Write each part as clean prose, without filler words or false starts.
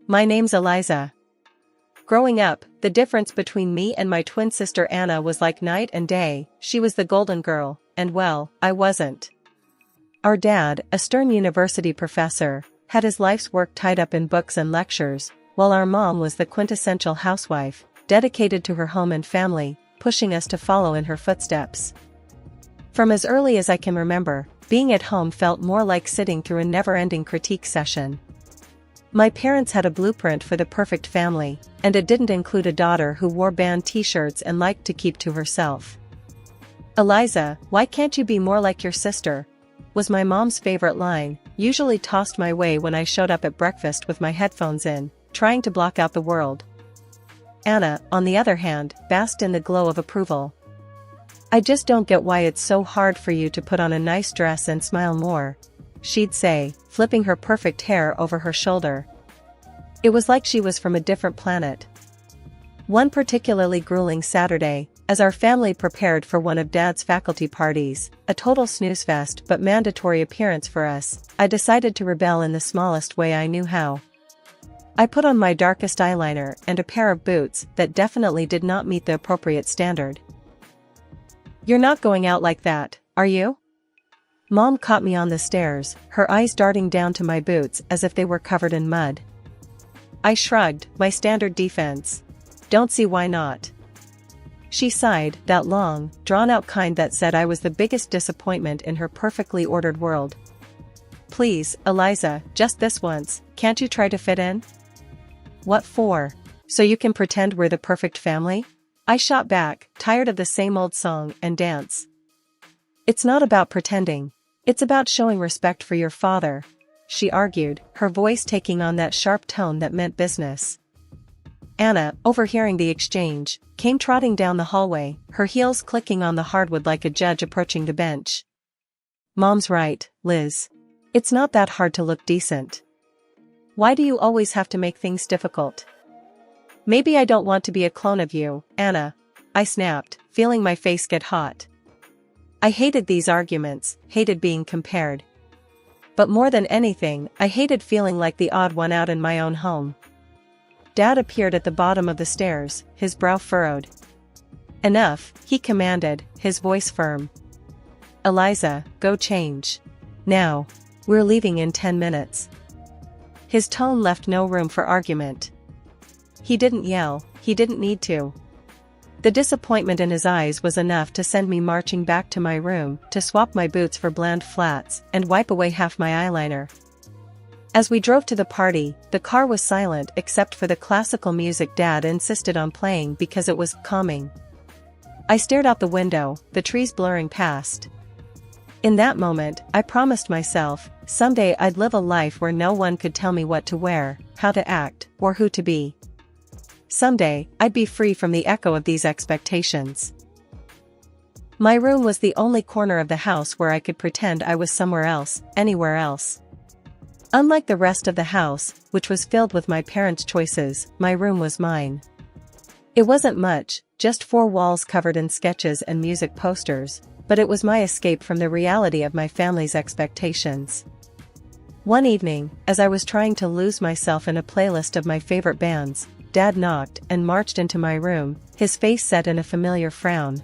My name's Eliza. Growing up, the difference between me and my twin sister Anna was like night and day. She was the golden girl, and well, I wasn't. Our dad, a stern university professor, had his life's work tied up in books and lectures, while our mom was the quintessential housewife, dedicated to her home and family, pushing us to follow in her footsteps. From as early as I can remember, being at home felt more like sitting through a never-ending critique session. My parents had a blueprint for the perfect family, and it didn't include a daughter who wore band t-shirts and liked to keep to herself. "Eliza, why can't you be more like your sister?" was my mom's favorite line, usually tossed my way when I showed up at breakfast with my headphones in, trying to block out the world. Anna, on the other hand, basked in the glow of approval. "I just don't get why it's so hard for you to put on a nice dress and smile more," she'd say, flipping her perfect hair over her shoulder. It was like she was from a different planet. One particularly grueling Saturday, as our family prepared for one of Dad's faculty parties, a total snooze fest but mandatory appearance for us, I decided to rebel in the smallest way I knew how. I put on my darkest eyeliner and a pair of boots that definitely did not meet the appropriate standard. "You're not going out like that, are you?" Mom caught me on the stairs, her eyes darting down to my boots as if they were covered in mud. I shrugged, my standard defense. "Don't see why not." She sighed, that long, drawn-out kind that said I was the biggest disappointment in her perfectly ordered world. "Please, Eliza, just this once, can't you try to fit in?" "What for? So you can pretend we're the perfect family?" I shot back, tired of the same old song and dance. "It's not about pretending. It's about showing respect for your father," she argued, her voice taking on that sharp tone that meant business. Anna, overhearing the exchange, came trotting down the hallway, her heels clicking on the hardwood like a judge approaching the bench. "Mom's right, Liz. It's not that hard to look decent. Why do you always have to make things difficult?" "Maybe I don't want to be a clone of you, Anna," I snapped, feeling my face get hot. I hated these arguments, hated being compared. But more than anything, I hated feeling like the odd one out in my own home. Dad appeared at the bottom of the stairs, his brow furrowed. "Enough," he commanded, his voice firm. "Eliza, go change. Now. We're leaving in 10 minutes. His tone left no room for argument. He didn't yell, he didn't need to. The disappointment in his eyes was enough to send me marching back to my room to swap my boots for bland flats and wipe away half my eyeliner. As we drove to the party, the car was silent except for the classical music Dad insisted on playing because it was calming. I stared out the window, the trees blurring past. In that moment, I promised myself, someday I'd live a life where no one could tell me what to wear, how to act, or who to be. Someday, I'd be free from the echo of these expectations. My room was the only corner of the house where I could pretend I was somewhere else, anywhere else. Unlike the rest of the house, which was filled with my parents' choices, my room was mine. It wasn't much, just 4 walls covered in sketches and music posters, but it was my escape from the reality of my family's expectations. One evening, as I was trying to lose myself in a playlist of my favorite bands, Dad knocked and marched into my room, his face set in a familiar frown.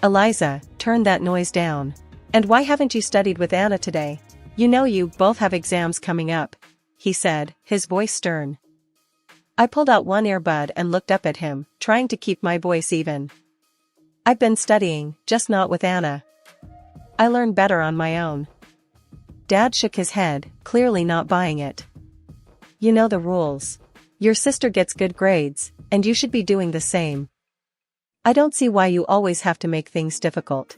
"Eliza, turn that noise down. And why haven't you studied with Anna today? You know you both have exams coming up," he said, his voice stern. I pulled out one earbud and looked up at him, trying to keep my voice even. "I've been studying, just not with Anna. I learn better on my own." Dad shook his head, clearly not buying it. "You know the rules. Your sister gets good grades, and you should be doing the same. I don't see why you always have to make things difficult."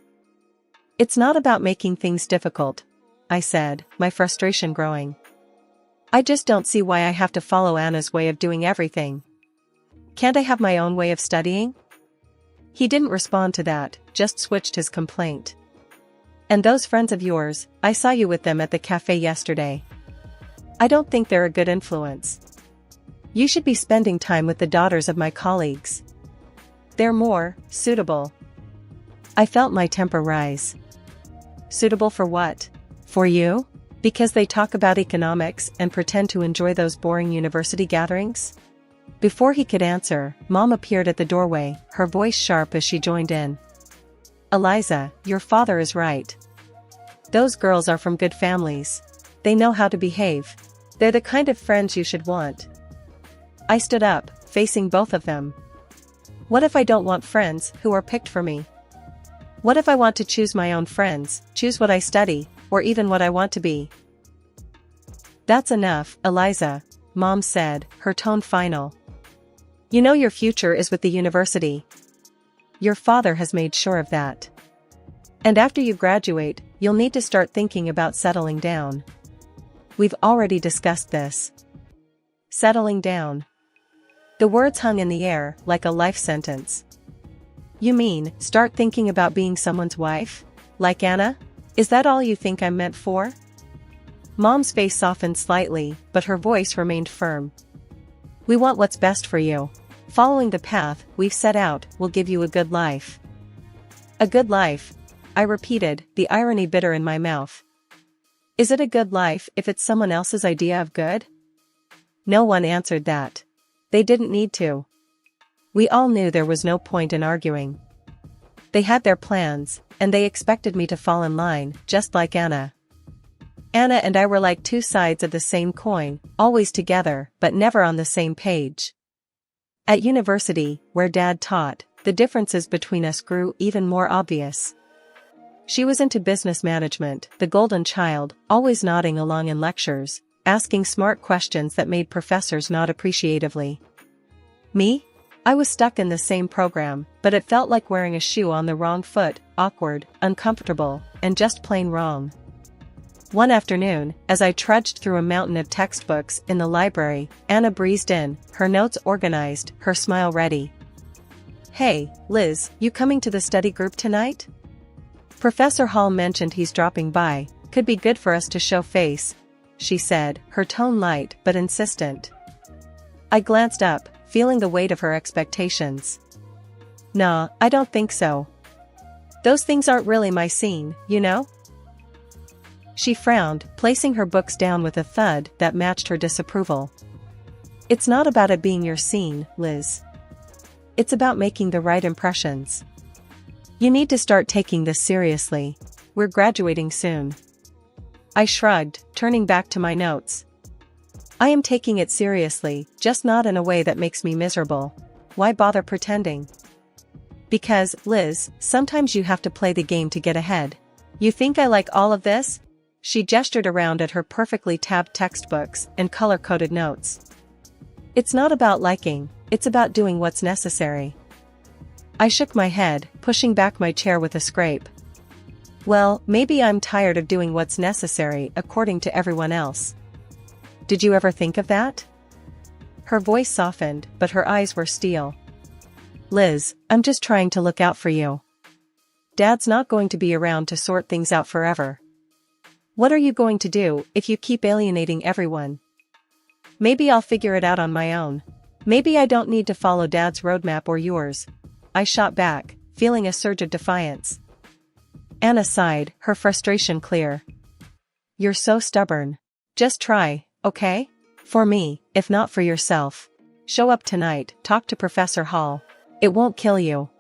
"It's not about making things difficult," I said, my frustration growing. "I just don't see why I have to follow Anna's way of doing everything. Can't I have my own way of studying?" He didn't respond to that, just switched his complaint. "And those friends of yours, I saw you with them at the cafe yesterday. I don't think they're a good influence. You should be spending time with the daughters of my colleagues. They're more suitable." I felt my temper rise. "Suitable for what? For you?" Because they talk about economics and pretend to enjoy those boring university gatherings? Before he could answer, Mom appeared at the doorway, her voice sharp as she joined in. Eliza, your father is right. Those girls are from good families. They know how to behave. They're the kind of friends you should want. I stood up, facing both of them. What if I don't want friends who are picked for me? What if I want to choose my own friends, choose what I study, or even what I want to be? That's enough, Eliza, Mom said, her tone final. You know your future is with the university. Your father has made sure of that. And after you graduate, you'll need to start thinking about settling down. We've already discussed this. Settling down. The words hung in the air like a life sentence. You mean, start thinking about being someone's wife? Like Anna? Is that all you think I'm meant for? Mom's face softened slightly, but her voice remained firm. We want what's best for you. Following the path we've set out will give you a good life. A good life, I repeated, the irony bitter in my mouth. Is it a good life if it's someone else's idea of good? No one answered that. They didn't need to. We all knew there was no point in arguing. They had their plans, and they expected me to fall in line, just like Anna. Anna and I were like two sides of the same coin, always together, but never on the same page. At university, where Dad taught, the differences between us grew even more obvious. She was into business management, the golden child, always nodding along in lectures, asking smart questions that made professors nod appreciatively. Me? I was stuck in the same program, but it felt like wearing a shoe on the wrong foot, awkward, uncomfortable, and just plain wrong. One afternoon, as I trudged through a mountain of textbooks in the library, Anna breezed in, her notes organized, her smile ready. Hey, Liz, you coming to the study group tonight? Professor Hall mentioned he's dropping by, could be good for us to show face, she said, her tone light but insistent. I glanced up, feeling the weight of her expectations. Nah, I don't think so. Those things aren't really my scene, you know? She frowned, placing her books down with a thud that matched her disapproval. It's not about it being your scene, Liz. It's about making the right impressions. You need to start taking this seriously. We're graduating soon. I shrugged, turning back to my notes. I am taking it seriously, just not in a way that makes me miserable. Why bother pretending? Because, Liz, sometimes you have to play the game to get ahead. You think I like all of this? She gestured around at her perfectly tabbed textbooks and color-coded notes. It's not about liking, it's about doing what's necessary. I shook my head, pushing back my chair with a scrape. Well, maybe I'm tired of doing what's necessary according to everyone else. Did you ever think of that? Her voice softened, but her eyes were steel. Liz, I'm just trying to look out for you. Dad's not going to be around to sort things out forever. What are you going to do if you keep alienating everyone? Maybe I'll figure it out on my own. Maybe I don't need to follow Dad's roadmap or yours. I shot back, feeling a surge of defiance. Anna sighed, her frustration clear. You're so stubborn. Just try, okay? For me, if not for yourself. Show up tonight, talk to Professor Hall. It won't kill you.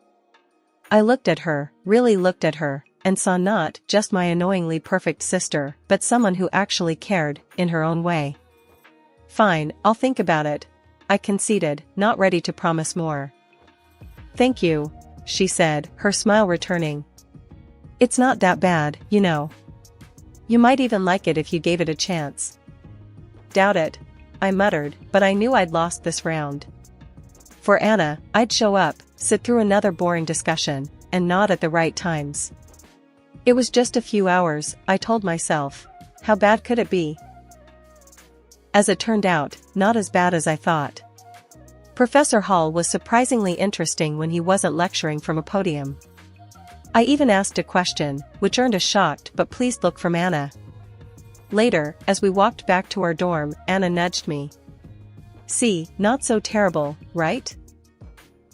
I looked at her, really looked at her, and saw not just my annoyingly perfect sister, but someone who actually cared, in her own way. Fine, I'll think about it, I conceded, not ready to promise more. Thank you, she said, her smile returning. It's not that bad, you know. You might even like it if you gave it a chance. Doubt it, I muttered, but I knew I'd lost this round. For Anna, I'd show up, sit through another boring discussion, and nod at the right times. It was just a few hours, I told myself. How bad could it be? As it turned out, not as bad as I thought. Professor Hall was surprisingly interesting when he wasn't lecturing from a podium. I even asked a question, which earned a shocked but pleased look from Anna. Later, as we walked back to our dorm, Anna nudged me. See, not so terrible, right?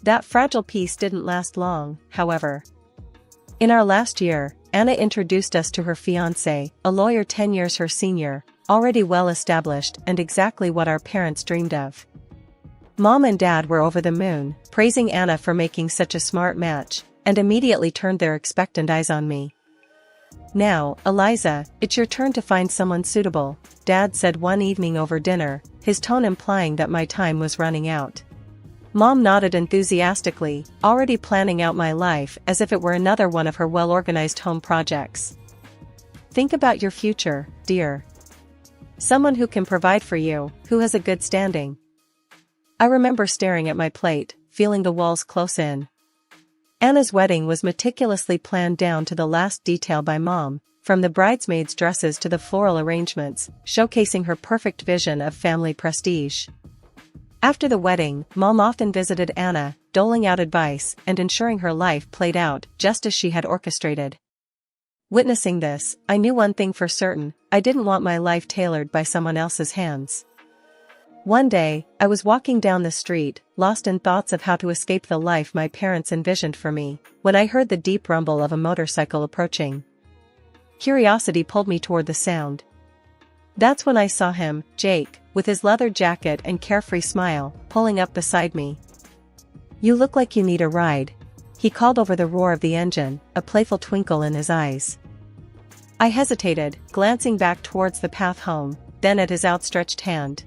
That fragile peace didn't last long, however. In our last year, Anna introduced us to her fiancé, a lawyer 10 years her senior, already well established and exactly what our parents dreamed of. Mom and Dad were over the moon, praising Anna for making such a smart match, and immediately turned their expectant eyes on me. "Now, Eliza, it's your turn to find someone suitable," Dad said one evening over dinner, his tone implying that my time was running out. Mom nodded enthusiastically, already planning out my life as if it were another one of her well-organized home projects. "Think about your future, dear. Someone who can provide for you, who has a good standing." I remember staring at my plate, feeling the walls close in. Anna's wedding was meticulously planned down to the last detail by Mom, from the bridesmaids' dresses to the floral arrangements, showcasing her perfect vision of family prestige. After the wedding, Mom often visited Anna, doling out advice and ensuring her life played out just as she had orchestrated. Witnessing this, I knew one thing for certain: I didn't want my life tailored by someone else's hands. One day, I was walking down the street, lost in thoughts of how to escape the life my parents envisioned for me, when I heard the deep rumble of a motorcycle approaching. Curiosity pulled me toward the sound. That's when I saw him, Jake, with his leather jacket and carefree smile, pulling up beside me. "You look like you need a ride," he called over the roar of the engine, a playful twinkle in his eyes. I hesitated, glancing back towards the path home, then at his outstretched hand.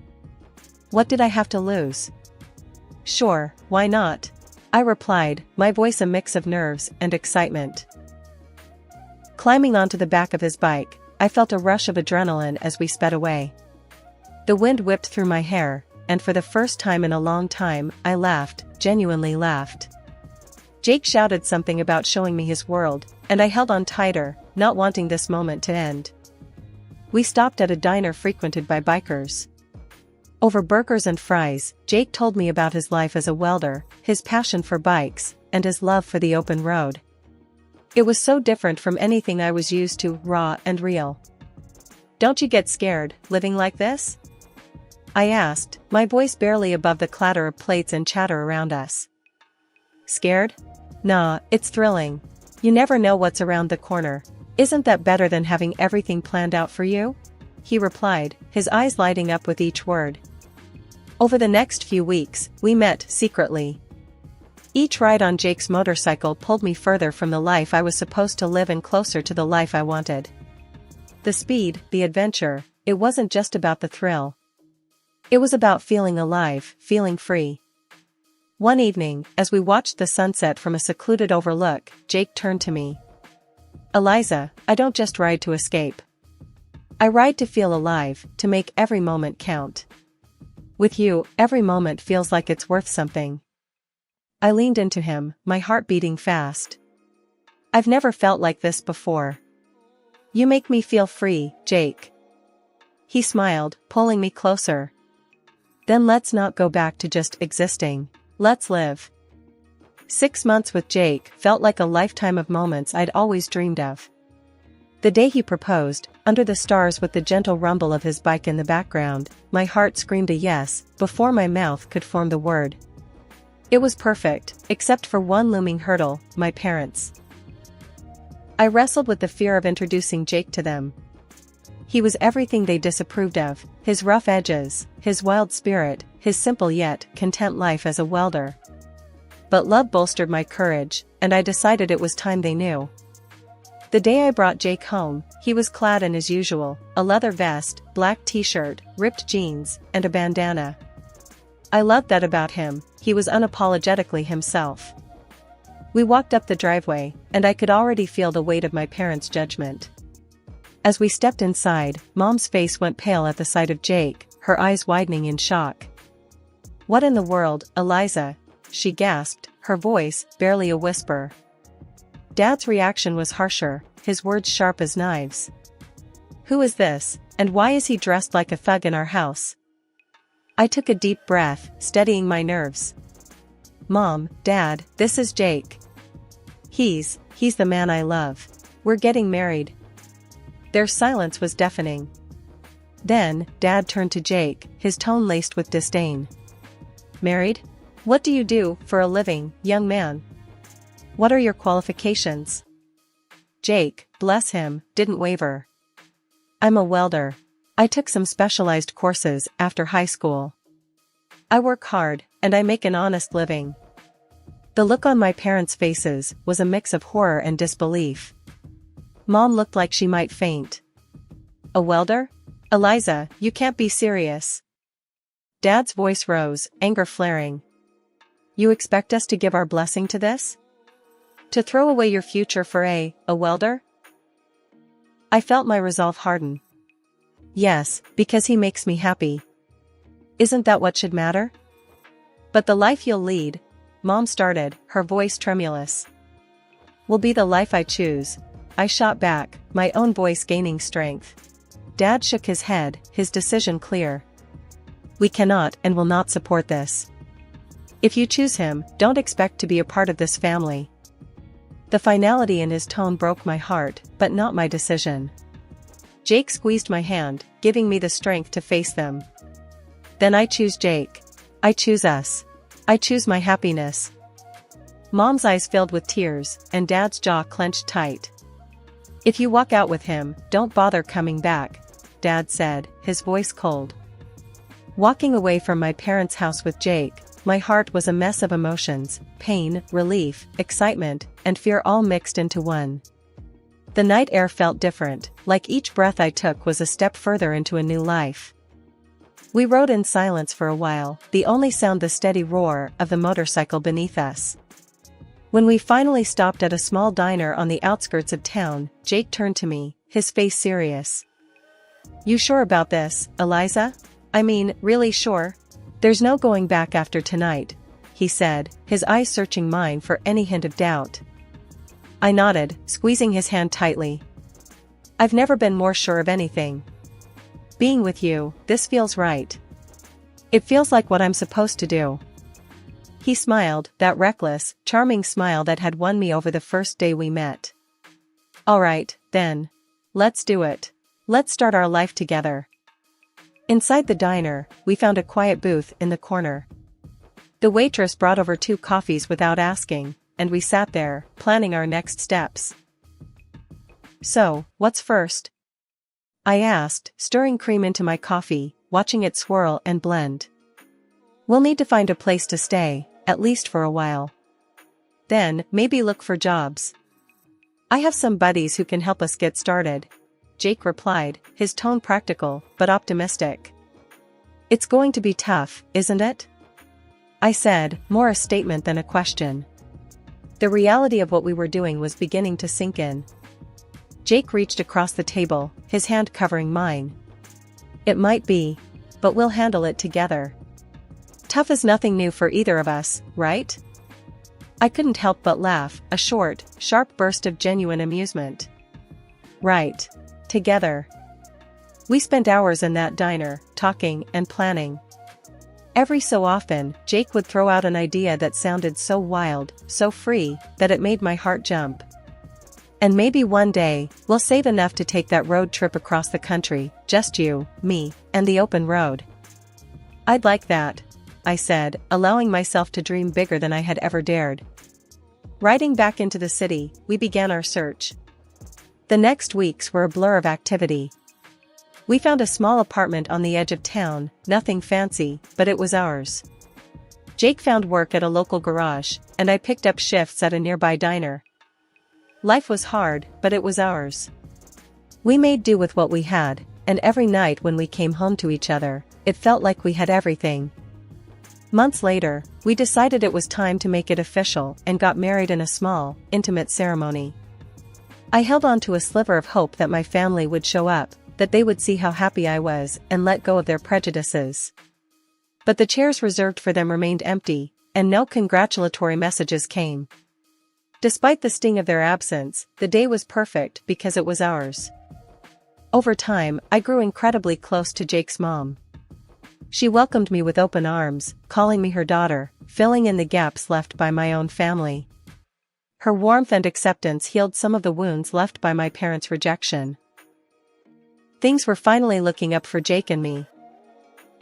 What did I have to lose? "Sure, why not?" I replied, my voice a mix of nerves and excitement. Climbing onto the back of his bike, I felt a rush of adrenaline as we sped away. The wind whipped through my hair, and for the first time in a long time, I laughed, genuinely laughed. Jake shouted something about showing me his world, and I held on tighter, not wanting this moment to end. We stopped at a diner frequented by bikers. Over burgers and fries, Jake told me about his life as a welder, his passion for bikes, and his love for the open road. It was so different from anything I was used to, raw and real. "Don't you get scared, living like this?" I asked, my voice barely above the clatter of plates and chatter around us. "Scared? Nah, it's thrilling. You never know what's around the corner. Isn't that better than having everything planned out for you?" he replied, his eyes lighting up with each word. Over the next few weeks, we met secretly. Each ride on Jake's motorcycle pulled me further from the life I was supposed to live and closer to the life I wanted. The speed, the adventure, it wasn't just about the thrill. It was about feeling alive, feeling free. One evening, as we watched the sunset from a secluded overlook, Jake turned to me. "Eliza, I don't just ride to escape. I ride to feel alive, to make every moment count. With you, every moment feels like it's worth something." I leaned into him, my heart beating fast. "I've never felt like this before. You make me feel free, Jake." He smiled, pulling me closer. "Then let's not go back to just existing. Let's live." 6 months with Jake felt like a lifetime of moments I'd always dreamed of. The day he proposed, under the stars with the gentle rumble of his bike in the background, my heart screamed a yes, before my mouth could form the word. It was perfect, except for one looming hurdle, my parents. I wrestled with the fear of introducing Jake to them. He was everything they disapproved of: his rough edges, his wild spirit, his simple yet content life as a welder. But love bolstered my courage, and I decided it was time they knew. The day I brought Jake home, he was clad in his usual, a leather vest, black t-shirt, ripped jeans, and a bandana. I loved that about him, he was unapologetically himself. We walked up the driveway, and I could already feel the weight of my parents' judgment. As we stepped inside, Mom's face went pale at the sight of Jake, her eyes widening in shock. "What in the world, Eliza?" she gasped, her voice barely a whisper. Dad's reaction was harsher, his words sharp as knives. "Who is this, and why is he dressed like a thug in our house?" I took a deep breath, steadying my nerves. "Mom, Dad, this is Jake. He's the man I love. We're getting married." Their silence was deafening. Then, Dad turned to Jake, his tone laced with disdain. "Married? What do you do for a living, young man? What are your qualifications?" Jake, bless him, didn't waver. I'm a welder. I took some specialized courses after high school. I work hard, and I make an honest living. The look on my parents' faces was a mix of horror and disbelief. Mom looked like she might faint. A welder? Eliza, you can't be serious. Dad's voice rose, anger flaring. You expect us to give our blessing to this? To throw away your future for a welder? I felt my resolve harden. Yes, because he makes me happy. Isn't that what should matter? But the life you'll lead, Mom started, her voice tremulous. Will be the life I choose, I shot back, my own voice gaining strength. Dad shook his head, his decision clear. We cannot and will not support this. If you choose him, don't expect to be a part of this family. The finality in his tone broke my heart, but not my decision. Jake squeezed my hand, giving me the strength to face them. Then I choose Jake. I choose us. I choose my happiness. Mom's eyes filled with tears, and Dad's jaw clenched tight. If you walk out with him, don't bother coming back, Dad said, his voice cold. Walking away from my parents' house with Jake, my heart was a mess of emotions, pain, relief, excitement, and fear all mixed into one. The night air felt different, like each breath I took was a step further into a new life. We rode in silence for a while, the only sound the steady roar of the motorcycle beneath us. When we finally stopped at a small diner on the outskirts of town, Jake turned to me, his face serious. You sure about this, Eliza? I mean, really sure? There's no going back after tonight, he said, his eyes searching mine for any hint of doubt. I nodded, squeezing his hand tightly. I've never been more sure of anything. Being with you, this feels right. It feels like what I'm supposed to do. He smiled, that reckless, charming smile that had won me over the first day we met. All right, then. Let's do it. Let's start our life together. Inside the diner, we found a quiet booth in the corner. The waitress brought over 2 coffees without asking, and we sat there, planning our next steps. So, what's first? I asked, stirring cream into my coffee, watching it swirl and blend. We'll need to find a place to stay, at least for a while. Then, maybe look for jobs. I have some buddies who can help us get started, Jake replied, his tone practical, but optimistic. It's going to be tough, isn't it? I said, more a statement than a question. The reality of what we were doing was beginning to sink in. Jake reached across the table, his hand covering mine. It might be, but we'll handle it together. Tough is nothing new for either of us, right? I couldn't help but laugh, a short, sharp burst of genuine amusement. Right. Together. We spent hours in that diner, talking and planning. Every so often, Jake would throw out an idea that sounded so wild, so free, that it made my heart jump. And maybe one day, we'll save enough to take that road trip across the country, just you, me, and the open road. I'd like that, I said, allowing myself to dream bigger than I had ever dared. Riding back into the city, we began our search. The next weeks were a blur of activity. We found a small apartment on the edge of town, nothing fancy, but it was ours. Jake found work at a local garage, and I picked up shifts at a nearby diner. Life was hard, but it was ours. We made do with what we had, and every night when we came home to each other, it felt like we had everything. Months later, we decided it was time to make it official and got married in a small, intimate ceremony. I held on to a sliver of hope that my family would show up, that they would see how happy I was and let go of their prejudices. But the chairs reserved for them remained empty, and no congratulatory messages came. Despite the sting of their absence, the day was perfect because it was ours. Over time, I grew incredibly close to Jake's mom. She welcomed me with open arms, calling me her daughter, filling in the gaps left by my own family. Her warmth and acceptance healed some of the wounds left by my parents' rejection. Things were finally looking up for Jake and me.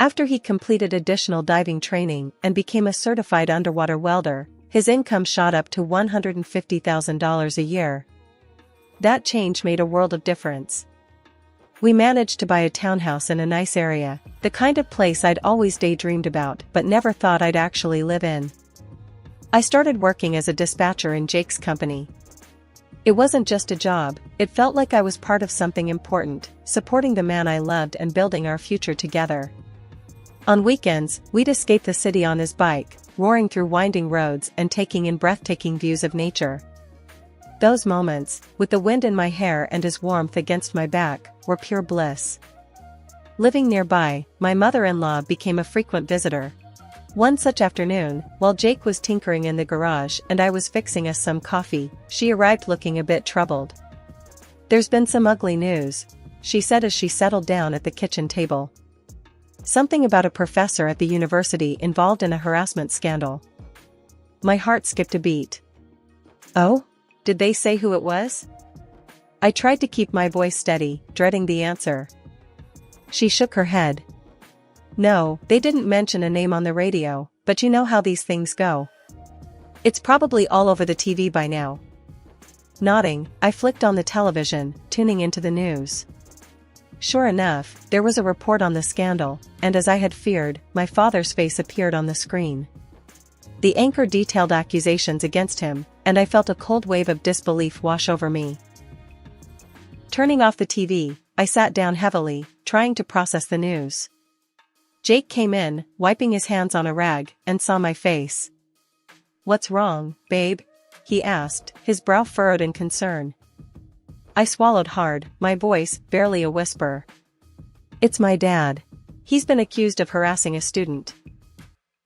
After he completed additional diving training and became a certified underwater welder, his income shot up to $150,000 a year. That change made a world of difference. We managed to buy a townhouse in a nice area, the kind of place I'd always daydreamed about but never thought I'd actually live in. I started working as a dispatcher in Jake's company. It wasn't just a job, it felt like I was part of something important, supporting the man I loved and building our future together. On weekends, we'd escape the city on his bike, roaring through winding roads and taking in breathtaking views of nature. Those moments, with the wind in my hair and his warmth against my back, were pure bliss. Living nearby, my mother-in-law became a frequent visitor. One such afternoon, while Jake was tinkering in the garage and I was fixing us some coffee, she arrived looking a bit troubled. "There's been some ugly news," she said as she settled down at the kitchen table. "Something about a professor at the university involved in a harassment scandal." My heart skipped a beat. "Oh? Did they say who it was?" I tried to keep my voice steady, dreading the answer. She shook her head. "No, they didn't mention a name on the radio, but you know how these things go. It's probably all over the TV by now." Nodding, I flicked on the television, tuning into the news. Sure enough, there was a report on the scandal, and as I had feared, my father's face appeared on the screen. The anchor detailed accusations against him, and I felt a cold wave of disbelief wash over me. Turning off the TV, I sat down heavily, trying to process the news. Jake came in, wiping his hands on a rag, and saw my face. "What's wrong, babe?" he asked, his brow furrowed in concern. I swallowed hard, my voice barely a whisper. "It's my dad. He's been accused of harassing a student."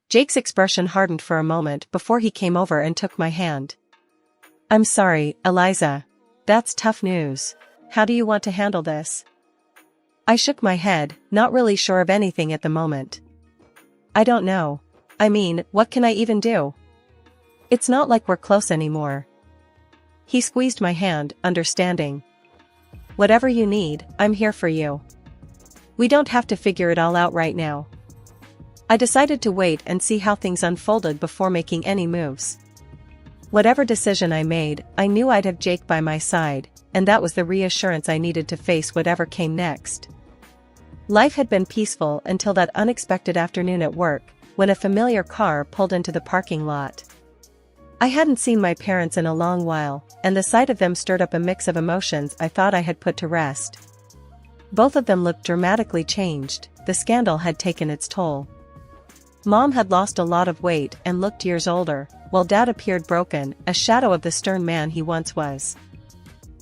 Jake's expression hardened for a moment before he came over and took my hand. "I'm sorry, Eliza. That's tough news. How do you want to handle this?" I shook my head, not really sure of anything at the moment. "I don't know. I mean, what can I even do? It's not like we're close anymore." He squeezed my hand, understanding. "Whatever you need, I'm here for you. We don't have to figure it all out right now." I decided to wait and see how things unfolded before making any moves. Whatever decision I made, I knew I'd have Jake by my side, and that was the reassurance I needed to face whatever came next. Life had been peaceful until that unexpected afternoon at work, when a familiar car pulled into the parking lot. I hadn't seen my parents in a long while, and the sight of them stirred up a mix of emotions I thought I had put to rest. Both of them looked dramatically changed, the scandal had taken its toll. Mom had lost a lot of weight and looked years older, while Dad appeared broken, a shadow of the stern man he once was.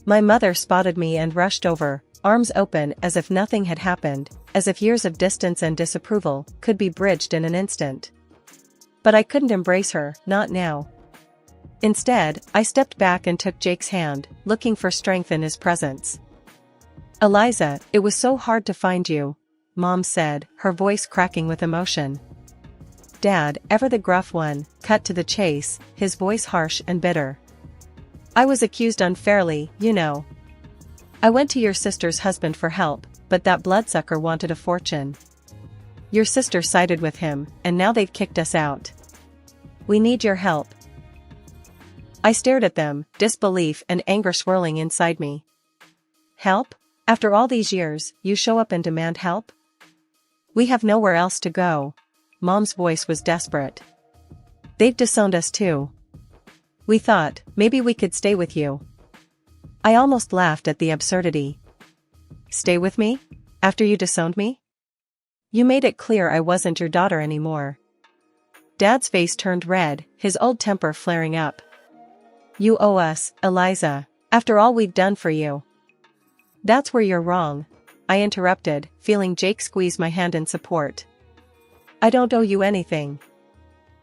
My mother spotted me and rushed over, arms open as if nothing had happened, as if years of distance and disapproval could be bridged in an instant. But I couldn't embrace her, not now. Instead, I stepped back and took Jake's hand, looking for strength in his presence. "Eliza, it was so hard to find you," Mom said, her voice cracking with emotion. Dad, ever the gruff one, cut to the chase, his voice harsh and bitter. "I was accused unfairly, you know. I went to your sister's husband for help, but that bloodsucker wanted a fortune. Your sister sided with him, and now they've kicked us out. We need your help." I stared at them, disbelief and anger swirling inside me. "Help? After all these years, you show up and demand help? We have nowhere else to go." Mom's voice was desperate. "They've disowned us too. We thought, maybe we could stay with you." I almost laughed at the absurdity. "Stay with me? After you disowned me? You made it clear I wasn't your daughter anymore." Dad's face turned red, his old temper flaring up. "You owe us, Eliza, after all we've done for you." "That's where you're wrong," I interrupted, feeling Jake squeeze my hand in support. "I don't owe you anything.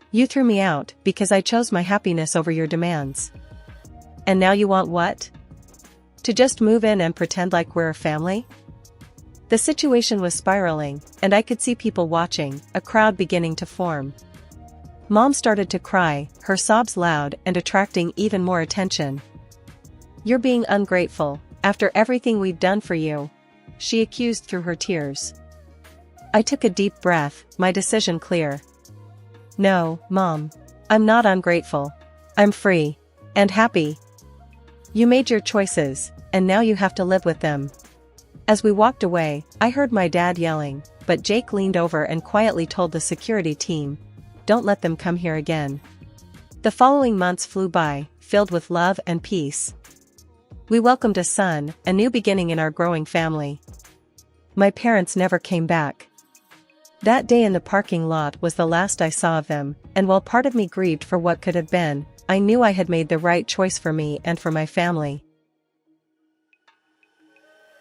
You threw me out because I chose my happiness over your demands. And now you want what? To just move in and pretend like we're a family?" The situation was spiraling, and I could see people watching, a crowd beginning to form. Mom started to cry, her sobs loud and attracting even more attention. "You're being ungrateful, after everything we've done for you," she accused through her tears. I took a deep breath, my decision clear. "No, Mom. I'm not ungrateful. I'm free. And happy. You made your choices, and now you have to live with them." As we walked away, I heard my dad yelling, but Jake leaned over and quietly told the security team, "Don't let them come here again." The following months flew by, filled with love and peace. We welcomed a son, a new beginning in our growing family. My parents never came back. That day in the parking lot was the last I saw of them, and while part of me grieved for what could have been, I knew I had made the right choice for me and for my family.